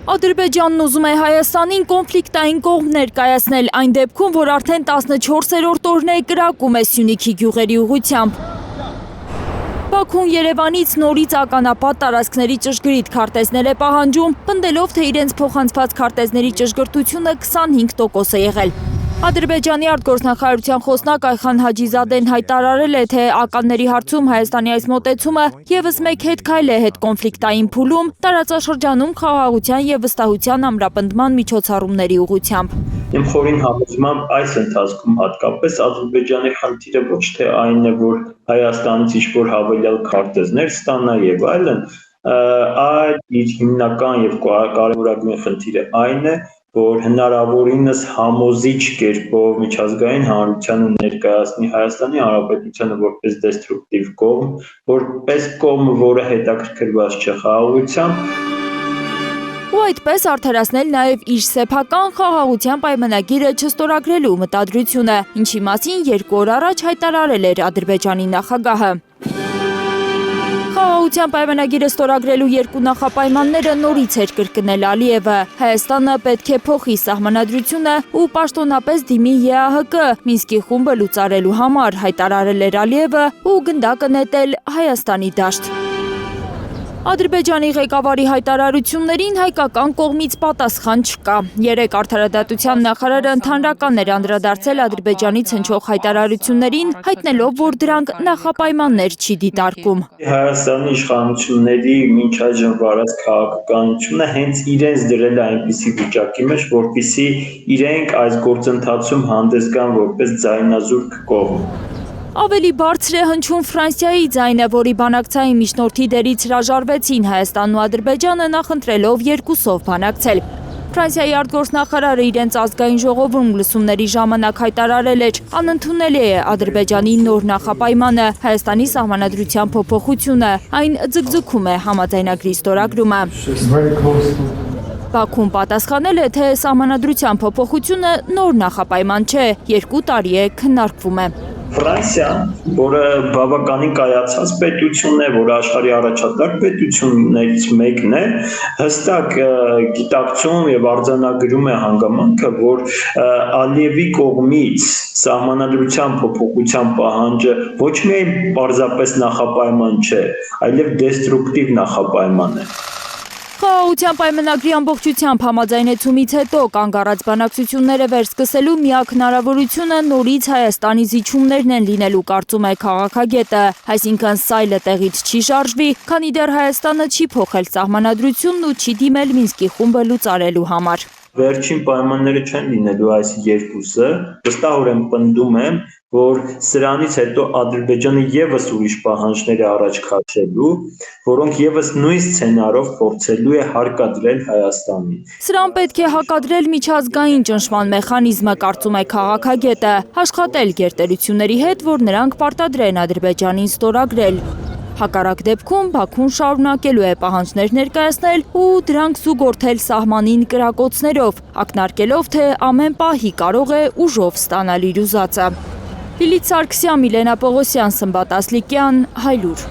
Ադրբեջանն ուզում է Հայաստանին կոնֆլիկտային կողմ ներկայացնել այն դեպքում, որ արդեն 14-րդ օրն է կրակում է Սյունիքի գյուղերի ուղղությամբ։ Բաքուն Երևանից նորից ականապատ տարածքների ճշգրիտ քարտեզներ է պահանջում, պնդելով, թե իրենց փոխանցված քարտեզների ճշգրտությունը 25% է եղել։ Ադրբեջանի արտգործնախարարության խոսնակ Այխան Հաջիզադեն հայտարարել է, թե ականների հարցում Հայաստանի այս մոտեցումը ևս մեկ հետքայլ է հետկոնֆլիկտային փուլում, տարածաշրջանում խաղաղության և վստահության ամրապնդման միջոցառումների ուղղությամբ։ Իմ խորին համոզմամբ այս ընթացքում հատկապես Ադրբեջանի խնդիրը ոչ թե այն է, որ Հայաստանից ինչ-որ հավելյալ քարտեզներ ստանա եւ այլն, այլ իր հիմնական եւ կարևորագույն խնդիրը այն է, որ հնարավորինս համոզիչ կերպով միջազգային հանրությանը ներկայացնի Հայաստանի Հանրապետությանը որպես դեստրուկտիվ կողմ, որպես կողմ, որը հետաքրքրված չէ խաղաղությամբ, ու այդպես արդարացնել նաև իր սեփական խաղաղության պայմանագիրը չստորագրելու մտադրությունը, ինչի մասին 2 օր առաջ հայտարարել էր Ադրբեջանի նախագահը։ Խաղաղության պայմանագիրը ստորագրելու 2 նախապայմանները նորից էր կրկնել Ալիևը։ Հայաստանը պետք է փոխի սահմանադրությունը ու պաշտոնապես դիմի ԵԱՀԿ Մինսկի խումբը լուծարելու համար, հայտարարել էր Ալիևը ու գնդակը նետել Հայաստանի դաշտ։ Ադրբեջանի ղեկավարի հայտարարություններին հայկական կողմից պատասխան չկա։ Երեկ արդարադատության նախարարը ընդհանրական էր անդրադարձել Ադրբեջանից հնչող հայտարարություններին, հայտնելով, որ դրանք նախապայմաններ չի դիտարկում։ Հայաստանի իշխանությունների մինչ այժմ վարած քաղաքականությունը հենց իրենց դրել է այնպիսի վիճակի մեջ, որպեսզի իրենք այս գործընթացում հանդես գան որպես ձայնազուրկ կողմ։ Ավելի բարձր է հնչում Ֆրանսիայի ձայնը, որի բանակցային միջնորդի դերից հրաժարվեցին Հայաստանն ու Ադրբեջանը, նախընտրելով 2-ով բանակցել։ Ֆրանսիայի արտգործնախարարը իրենց ազգային ժողովում լսումների ժամանակ հայտարարել էր, անընդունելի է Ադրբեջանի նոր նախապայմանը, Հայաստանի սահմանադրության փոփոխությունը, այն ձգձգում է համաձայնագրի ստորագրումը։ Բաքուն պատասխանել է, թե սահմանադրության փոփոխությունը նոր նախապայման չէ, 2 տարի է քննարկվում է։ Ֆրանսիան, որը բավականին կայացած պետություն է, որը աշխարհի առաջատար պետություններից մեկն է, հստակ գիտակցում եւ արձանագրում է հանգամանքը, որ Ալիևի կողմից սահմանադրության փոփոխության պահանջը ոչ միայն պարզապես նախապայման չէ, այլև դեստրուկտիվ նախապայման է։ Խաղաղության պայմանագրի ամբողջությամբ համաձայնեցումից հետո կանգ առած բանակցությունները վերսկսելու միակ հնարավորությունը նորից Հայաստանի զիջումներն են լինելու, կարծում է քաղաքագետը, այսինքն սայլը տեղից չի շարժվի, քանի դեռ Հայաստանը չի փոխել սահմանադրությունն ու չի դիմել Մինսկի խումբը լուծարելու համար։ Վերջին պայմանները չեն լինելու այս երկուսը, վստահորեն պնդում եմ, որ սրանից հետո Ադրբեջանը ևս ուրիշ պահանջներ է առաջ քաշելու, որոնք ևս նույն սցենարով փորձելու է հարկադրել Հայաստանին։ Սրան պետք է հակադրել միջազգային ճնշման մեխանիզմը, կարծում է քաղաքագետը, աշխատել գերտերությունների հետ, որ նրանք պարտադրեն Ադրբեջանին ստորագրել։ Հակառակ դեպքում Բաքուն շարունակելու է պահանջներ ներկայացնել ու դրանք զուգորդել սահմանին կրակոցներով, ակնարկելով, թե ամեն պահի կարող է ուժով ստանալ իր ուզածը։ Լիլիթ Սարգսյան, Միլենա Պողոսյան, Սմբատ Ասլիկյան, Հայլուր։